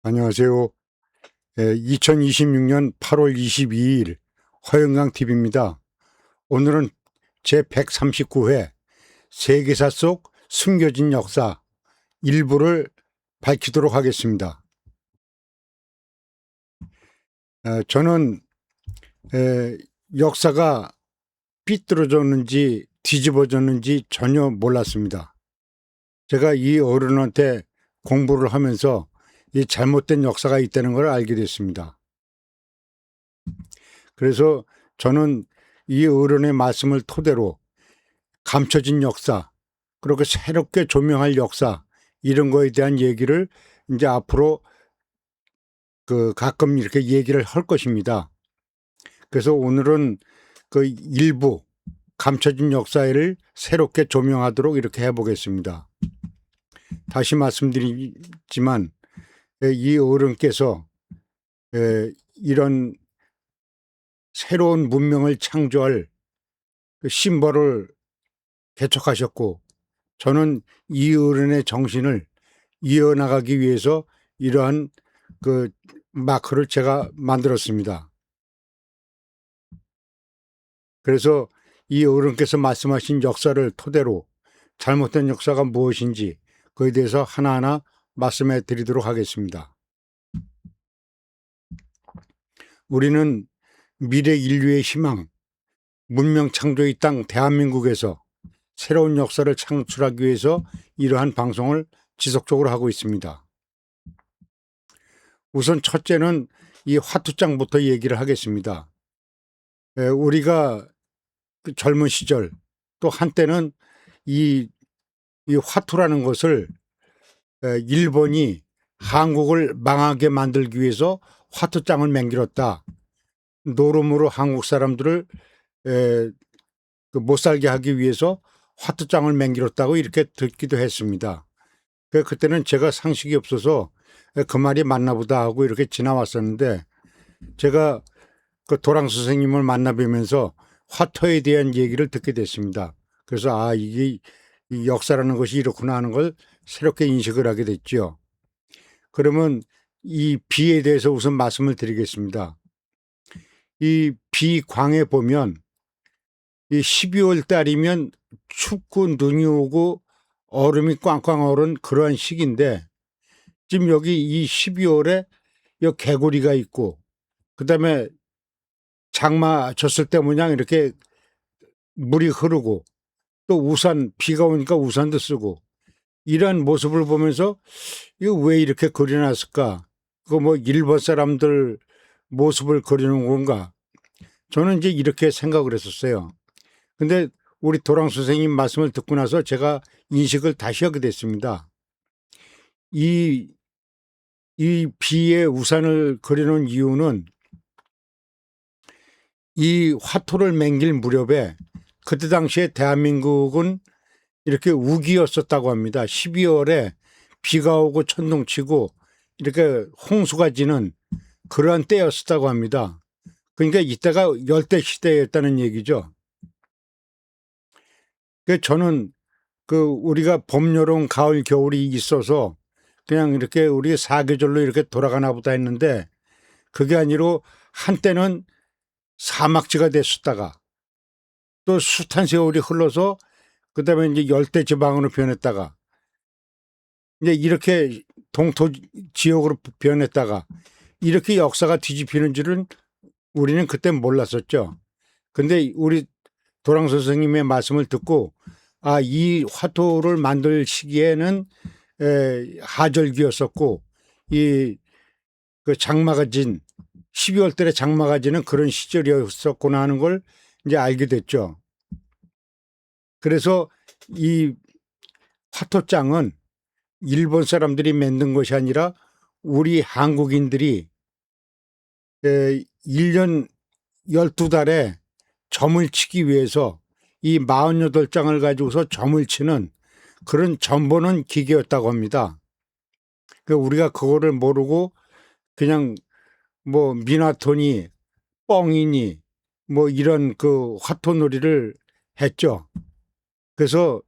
안녕하세요. 2026년 8월 22일 허영강 TV입니다. 오늘은 제 139회 세계사 속 숨겨진 역사 일부를 밝히도록 하겠습니다. 저는 역사가 삐뚤어졌는지 뒤집어졌는지 전혀 몰랐습니다. 제가 이 어른한테 공부를 하면서 이 잘못된 역사가 있다는 걸 알게 됐습니다. 그래서 저는 이 어른의 말씀을 토대로 감춰진 역사, 그리고 새롭게 조명할 역사, 이런 거에 대한 얘기를 이제 앞으로 가끔 이렇게 얘기를 할 것입니다. 그래서 오늘은 그 일부 감춰진 역사를 새롭게 조명하도록 이렇게 해보겠습니다. 다시 말씀드리지만 이 어른께서 이런 새로운 문명을 창조할 그 심벌을 개척하셨고, 저는 이 어른의 정신을 이어나가기 위해서 이러한 그 마크를 제가 만들었습니다. 그래서 이 어른께서 말씀하신 역사를 토대로 잘못된 역사가 무엇인지 그에 대해서 하나하나 말씀해 드리도록 하겠습니다. 우리는 미래 인류의 희망, 문명 창조의 땅 대한민국에서 새로운 역사를 창출하기 위해서 이러한 방송을 지속적으로 하고 있습니다. 우선 첫째는 이 화투장부터 얘기를 하겠습니다. 우리가 그 젊은 시절, 또 한때는 이 화투라는 것을 일본이 한국을 망하게 만들기 위해서 화투장을 맹길었다. 노름으로 한국 사람들을 못 살게 하기 위해서 화투장을 맹길었다고 이렇게 듣기도 했습니다. 그때는 제가 상식이 없어서 그 말이 맞나 보다 하고 이렇게 지나왔었는데, 제가 그 도랑 선생님을 만나뵈면서 화투에 대한 얘기를 듣게 됐습니다. 그래서 이게 이 역사라는 것이 이렇구나 하는 걸 새롭게 인식을 하게 됐죠. 그러면 이 비에 대해서 우선 말씀을 드리겠습니다. 이 비광에 보면 이 12월 달이면 춥고 눈이 오고 얼음이 꽝꽝 얼은 그러한 시기인데, 지금 여기 이 12월에 이 개구리가 있고, 그다음에 장마 졌을 때 모양 이렇게 물이 흐르고, 또 우산, 비가 오니까 우산도 쓰고, 이러한 모습을 보면서 이거 왜 이렇게 그려놨을까? 그거 뭐 일본 사람들 모습을 그리는 건가? 저는 이제 이렇게 생각을 했었어요. 근데 우리 도랑 선생님 말씀을 듣고 나서 제가 인식을 다시 하게 됐습니다. 이 비에 우산을 그려놓은 이유는 이 화토를 맹길 무렵에 그때 당시에 대한민국은 이렇게 우기였었다고 합니다. 12월에 비가 오고 천둥치고 이렇게 홍수가 지는 그러한 때였었다고 합니다. 그러니까 이때가 열대 시대였다는 얘기죠. 저는 우리가 봄, 여름, 가을, 겨울이 있어서 그냥 이렇게 우리 사계절로 이렇게 돌아가나 보다 했는데, 그게 아니라 한때는 사막지가 됐었다가 또 숱한 세월이 흘러서 그다음에 이제 열대 지방으로 변했다가 이제 이렇게 동토 지역으로 변했다가 이렇게 역사가 뒤집히는 줄은 우리는 그때 몰랐었죠. 근데 우리 도랑 선생님의 말씀을 듣고 이 화토를 만들 시기에는 하절기였었고 그 장마가 진 12월 달에 장마가 지는 그런 시절이었었구나 하는 걸 이제 알게 됐죠. 그래서 이 화토장은 일본 사람들이 만든 것이 아니라 우리 한국인들이 1년 12달에 점을 치기 위해서 이 48장을 가지고서 점을 치는 그런 점 보는 기계였다고 합니다. 우리가 그거를 모르고 그냥 뭐 미나토니 뻥이니 뭐 이런 그 화토놀이를 했죠. 그래서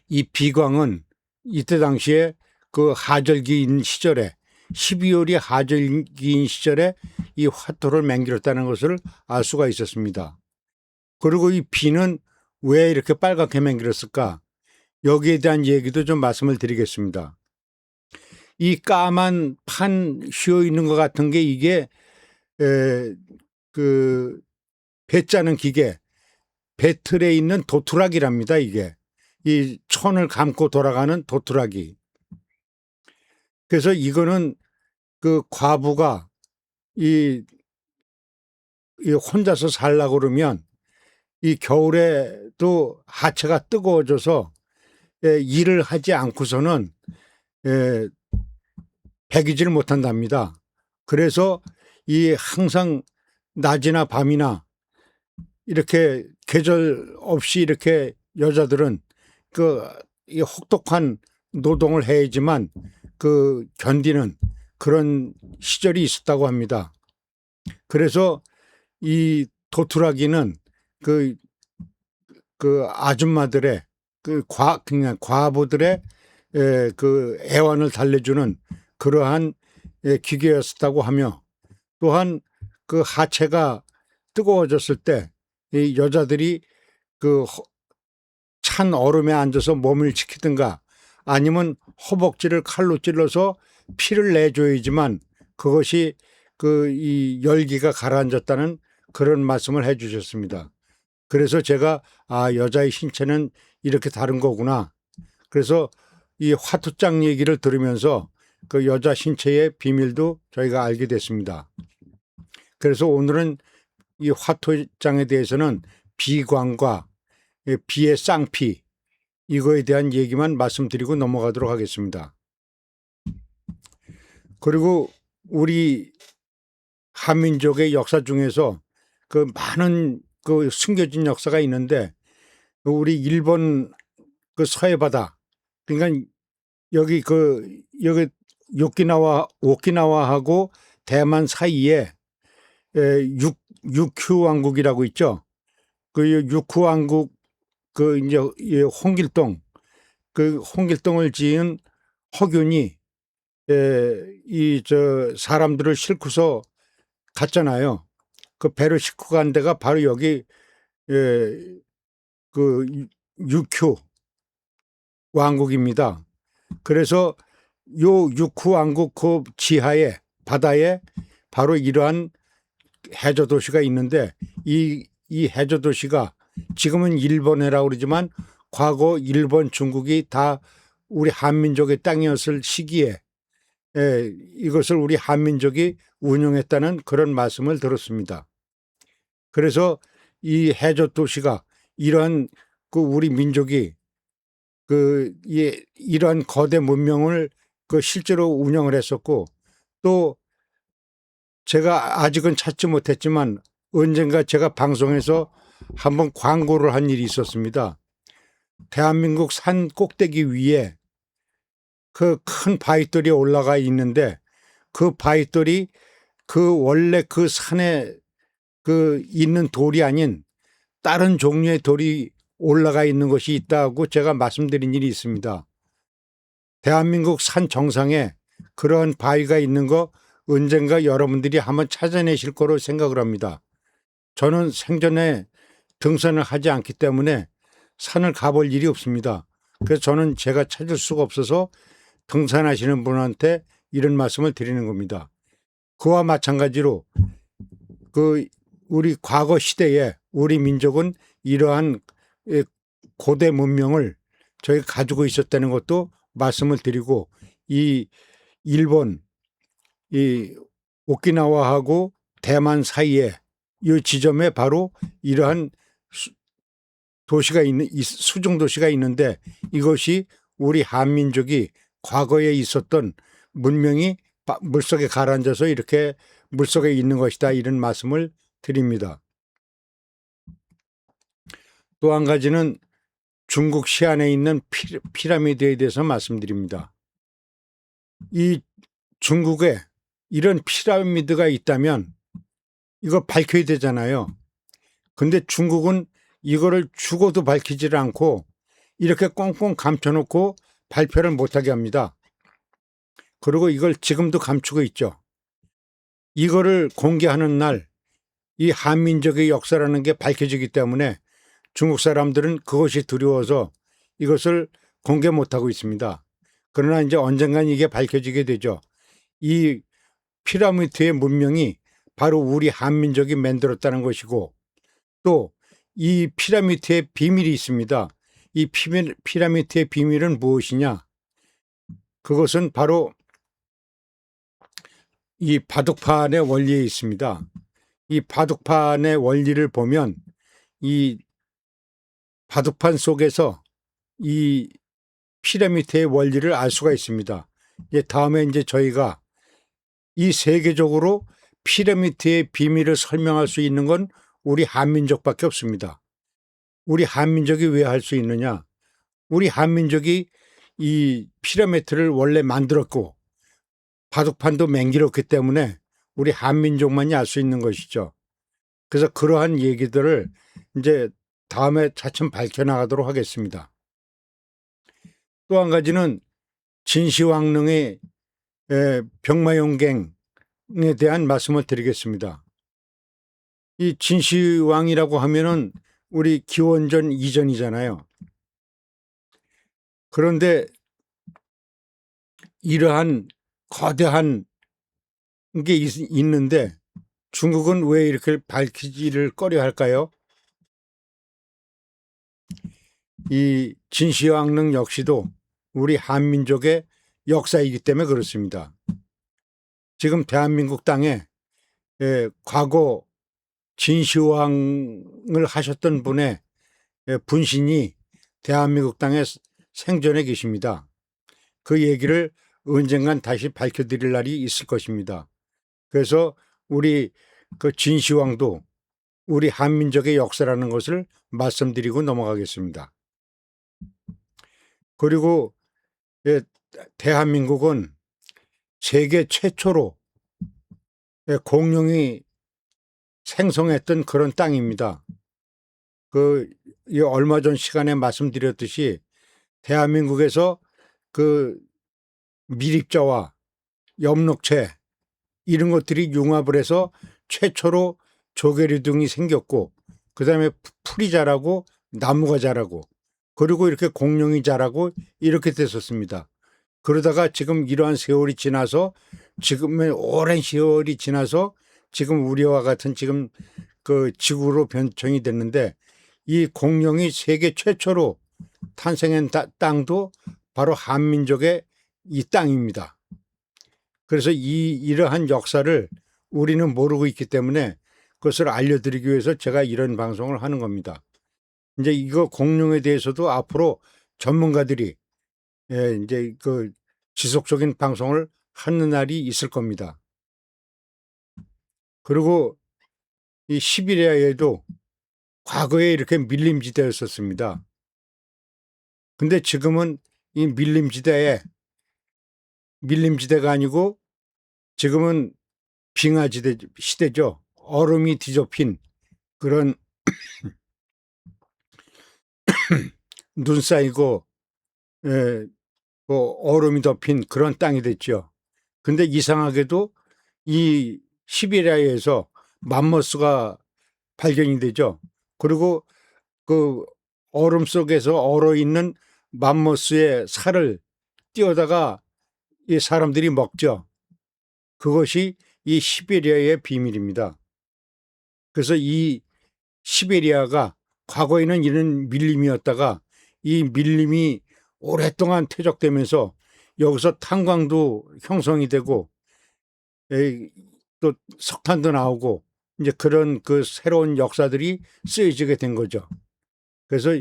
이 비광은 이때 당시에 그 하절기인 시절에 12월이 하절기인 시절에 이 화토를 맹길었다는 것을 알 수가 있었습니다. 그리고 이 비는 왜 이렇게 빨갛게 맹길었을까? 여기에 대한 얘기도 좀 말씀을 드리겠습니다. 이 까만 판 휘어 있는 것 같은 게 이게 그 배 짜는 기계, 배틀에 있는 도투락이랍니다. 이게 이 천을 감고 돌아가는 도투락이. 그래서 이거는 그 과부가 이 혼자서 살라고 그러면 이 겨울에도 하체가 뜨거워져서 일을 하지 않고서는 배기질 못한답니다. 그래서 이 항상 낮이나 밤이나 이렇게 계절 없이 이렇게 여자들은 이 혹독한 노동을 해야지만 그 견디는 그런 시절이 있었다고 합니다. 그래서 이 도투라기는 그 아줌마들의 그냥 과부들의 그 애환을 달래주는 그러한 기계였었다고 하며, 또한 그 하체가 뜨거워졌을 때 이 여자들이 그 찬 얼음에 앉아서 몸을 지키든가 아니면 허벅지를 칼로 찔러서 피를 내줘야지만 그것이 이 열기가 가라앉았다는 그런 말씀을 해 주셨습니다. 그래서 제가 여자의 신체는 이렇게 다른 거구나. 그래서 이 화투장 얘기를 들으면서 그 여자 신체의 비밀도 저희가 알게 됐습니다. 그래서 오늘은 이 화투장에 대해서는 비광과 비의 쌍피, 이거에 대한 얘기만 말씀드리고 넘어가도록 하겠습니다. 그리고 우리 한민족의 역사 중에서 그 많은 그 숨겨진 역사가 있는데, 우리 일본 그 서해바다, 그러니까 여기 오키나와하고 대만 사이에 육휴 왕국이라고 있죠. 그 육휴 왕국 이제 홍길동, 그 홍길동을 지은 허균이 사람들을 싣고서 갔잖아요. 그 배를 싣고 간 데가 바로 여기 그 육휴 왕국입니다. 그래서 요 육휴 왕국 그 지하에 바다에 바로 이러한 해저 도시가 있는데, 이 해저 도시가 지금은 일본해라고 그러지만 과거 일본, 중국이 다 우리 한민족의 땅이었을 시기에 이것을 우리 한민족이 운영했다는 그런 말씀을 들었습니다. 그래서 이 해저 도시가 이러한 우리 민족이 이러한 거대 문명을 실제로 운영을 했었고, 또 제가 아직은 찾지 못했지만 언젠가 제가 방송에서 한번 광고를 한 일이 있었습니다. 대한민국 산 꼭대기 위에 그 큰 바위돌이 올라가 있는데, 그 바위돌이 원래 그 산에 있는 돌이 아닌 다른 종류의 돌이 올라가 있는 것이 있다고 제가 말씀드린 일이 있습니다. 대한민국 산 정상에 그런 바위가 있는 거 언젠가 여러분들이 한번 찾아내실 거로 생각을 합니다. 저는 생전에 등산을 하지 않기 때문에 산을 가볼 일이 없습니다. 그래서 저는 제가 찾을 수가 없어서 등산하시는 분한테 이런 말씀을 드리는 겁니다. 그와 마찬가지로 우리 과거 시대에 우리 민족은 이러한 고대 문명을 저희가 가지고 있었다는 것도 말씀을 드리고, 이 일본, 이 오키나와하고 대만 사이에 이 지점에 바로 이러한 도시가 수중 도시가 있는데, 이것이 우리 한민족이 과거에 있었던 문명이 물속에 가라앉아서 이렇게 물속에 있는 것이다, 이런 말씀을 드립니다. 또 한 가지는 중국 시안에 있는 피라미드에 대해서 말씀드립니다. 이 중국에 이런 피라미드가 있다면 이거 밝혀야 되잖아요. 근데 중국은 이거를 죽어도 밝히지를 않고 이렇게 꽁꽁 감춰놓고 발표를 못하게 합니다. 그리고 이걸 지금도 감추고 있죠. 이거를 공개하는 날 이 한민족의 역사라는 게 밝혀지기 때문에 중국 사람들은 그것이 두려워서 이것을 공개 못하고 있습니다. 그러나 이제 언젠간 이게 밝혀지게 되죠. 이 피라미드의 문명이 바로 우리 한민족이 만들었다는 것이고, 또 이 피라미드의 비밀이 있습니다. 이 피라미드의 비밀은 무엇이냐? 그것은 바로 이 바둑판의 원리에 있습니다. 이 바둑판의 원리를 보면 이 바둑판 속에서 이 피라미드의 원리를 알 수가 있습니다. 다음에 이제 저희가 이 세계적으로 피라미드의 비밀을 설명할 수 있는 건 우리 한민족밖에 없습니다. 우리 한민족이 왜 할 수 있느냐? 우리 한민족이 이 피라미드를 원래 만들었고 바둑판도 맹기렸기 때문에 우리 한민족만이 알 수 있는 것이죠. 그래서 그러한 얘기들을 이제 다음에 차츰 밝혀나가도록 하겠습니다. 또 한 가지는 진시황릉의 병마용갱에 대한 말씀을 드리겠습니다. 이 진시황이라고 하면은 우리 기원전 이전이잖아요. 그런데 이러한 거대한 게 있는데 중국은 왜 이렇게 밝히지를 꺼려 할까요? 이 진시황릉 역시도 우리 한민족의 역사이기 때문에 그렇습니다. 지금 대한민국 땅에 과거 진시황을 하셨던 분의 분신이 대한민국 땅에 생존해 계십니다. 그 얘기를 언젠간 다시 밝혀드릴 날이 있을 것입니다. 그래서 우리 그 진시황도 우리 한민족의 역사라는 것을 말씀드리고 넘어가겠습니다. 그리고 대한민국은 세계 최초로 공룡이 생성했던 그런 땅입니다. 얼마 전 시간에 말씀드렸듯이 대한민국에서 그 미립자와 엽록체 이런 것들이 융합을 해서 최초로 조개류등이 생겼고, 그 다음에 풀이 자라고 나무가 자라고, 그리고 이렇게 공룡이 자라고 이렇게 됐었습니다. 그러다가 지금 이러한 세월이 지나서 지금의 오랜 세월이 지나서 지금 우리와 같은 지금 그 지구로 변청이 됐는데, 이 공룡이 세계 최초로 탄생한 땅도 바로 한민족의 이 땅입니다. 그래서 이러한 역사를 우리는 모르고 있기 때문에 그것을 알려드리기 위해서 제가 이런 방송을 하는 겁니다. 이제 이거 공룡에 대해서도 앞으로 전문가들이 이제 그 지속적인 방송을 하는 날이 있을 겁니다. 그리고 이 시베리아에도 과거에 이렇게 밀림지대였었습니다. 근데 지금은 이 밀림지대가 아니고 지금은 빙하지대 시대죠. 얼음이 뒤덮인 그런 눈 쌓이고 얼음이 덮인 그런 땅이 됐죠. 근데 이상하게도 이 시베리아에서 맘모스가 발견이 되죠. 그리고 그 얼음 속에서 얼어 있는 맘모스의 살을 띄어다가 이 사람들이 먹죠. 그것이 이 시베리아의 비밀입니다. 그래서 이 시베리아가 과거에는 이런 밀림이었다가 이 밀림이 오랫동안 퇴적되면서 여기서 탄광도 형성이 되고 또 석탄도 나오고 이제 그런 그 새로운 역사들이 쓰여지게 된 거죠. 그래서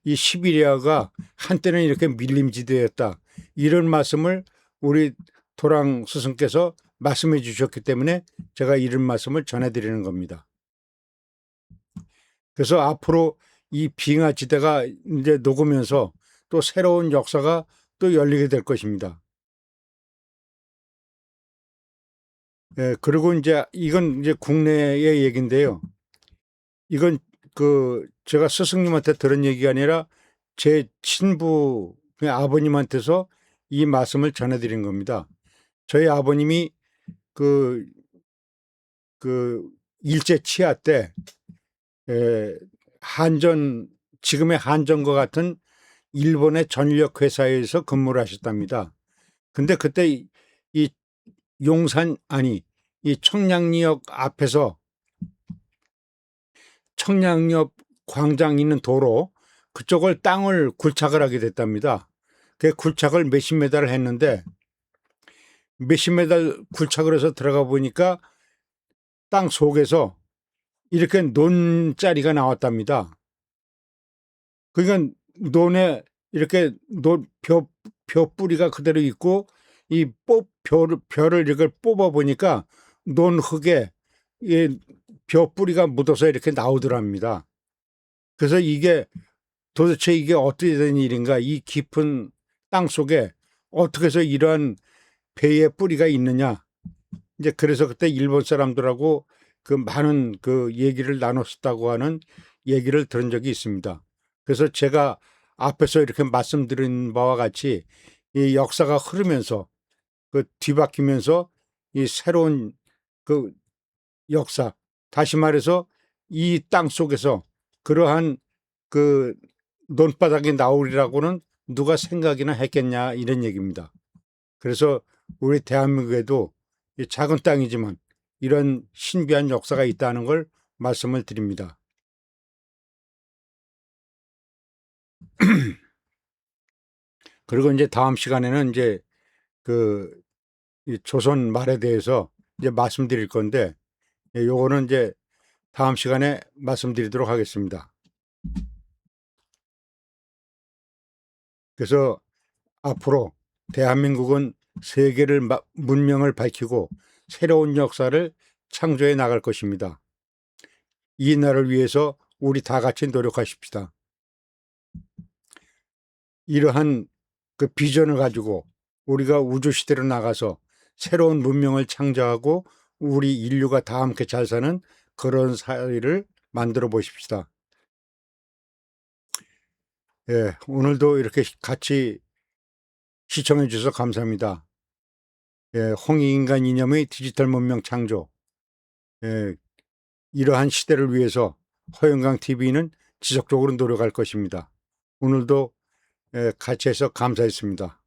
이 시베리아가 한때는 이렇게 밀림지대였다, 이런 말씀을 우리 도랑 스승께서 말씀해 주셨기 때문에 제가 이런 말씀을 전해드리는 겁니다. 그래서 앞으로 이 빙하지대가 이제 녹으면서 또 새로운 역사가 또 열리게 될 것입니다. 그리고 이제 이건 이제 국내의 얘기인데요. 이건 그 제가 스승님한테 들은 얘기가 아니라 제 친부 아버님한테서 이 말씀을 전해드린 겁니다. 저희 아버님이 그, 그 일제 치하 때 한전, 지금의 한전과 같은 일본의 전력 회사에서 근무를 하셨답니다. 근데 그때 이 용산, 아니, 이 청량리역 앞에서 청량리역 광장 있는 도로 그쪽을 땅을 굴착을 하게 됐답니다. 그 굴착을 몇십 메달을 했는데 몇십 메달 굴착을 해서 들어가 보니까 땅 속에서 이렇게 논자리가 나왔답니다. 그러니까 논에 이렇게 벼 뿌리가 그대로 있고 이 벼를 이걸 뽑아 보니까 논 흙에 이 벼 뿌리가 묻어서 이렇게 나오더랍니다. 그래서 이게 도대체 이게 어떻게 된 일인가? 이 깊은 땅 속에 어떻게 해서 이러한 배의 뿌리가 있느냐? 이제 그래서 그때 일본 사람들하고 그 많은 그 얘기를 나눴었다고 하는 얘기를 들은 적이 있습니다. 그래서 제가 앞에서 이렇게 말씀드린 바와 같이 이 역사가 흐르면서 그 뒤바뀌면서 이 새로운 그 역사, 다시 말해서 이 땅 속에서 그러한 그 논바닥이 나오리라고는 누가 생각이나 했겠냐 이런 얘기입니다. 그래서 우리 대한민국에도 이 작은 땅이지만 이런 신비한 역사가 있다는 걸 말씀을 드립니다. 그리고 이제 다음 시간에는 이제 그 이 조선 말에 대해서 이제 말씀드릴 건데 요거는 이제 다음 시간에 말씀드리도록 하겠습니다. 그래서 앞으로 대한민국은 세계를 문명을 밝히고 새로운 역사를 창조해 나갈 것입니다. 이 날을 위해서 우리 다 같이 노력하십시다. 이러한 그 비전을 가지고 우리가 우주 시대로 나가서 새로운 문명을 창조하고 우리 인류가 다 함께 잘 사는 그런 사회를 만들어 보십시다. 예, 오늘도 이렇게 같이 시청해 주셔서 감사합니다. 예, 홍익인간 이념의 디지털 문명 창조. 예, 이러한 시대를 위해서 허영강 TV는 지속적으로 노력할 것입니다. 오늘도 같이 해서 감사했습니다.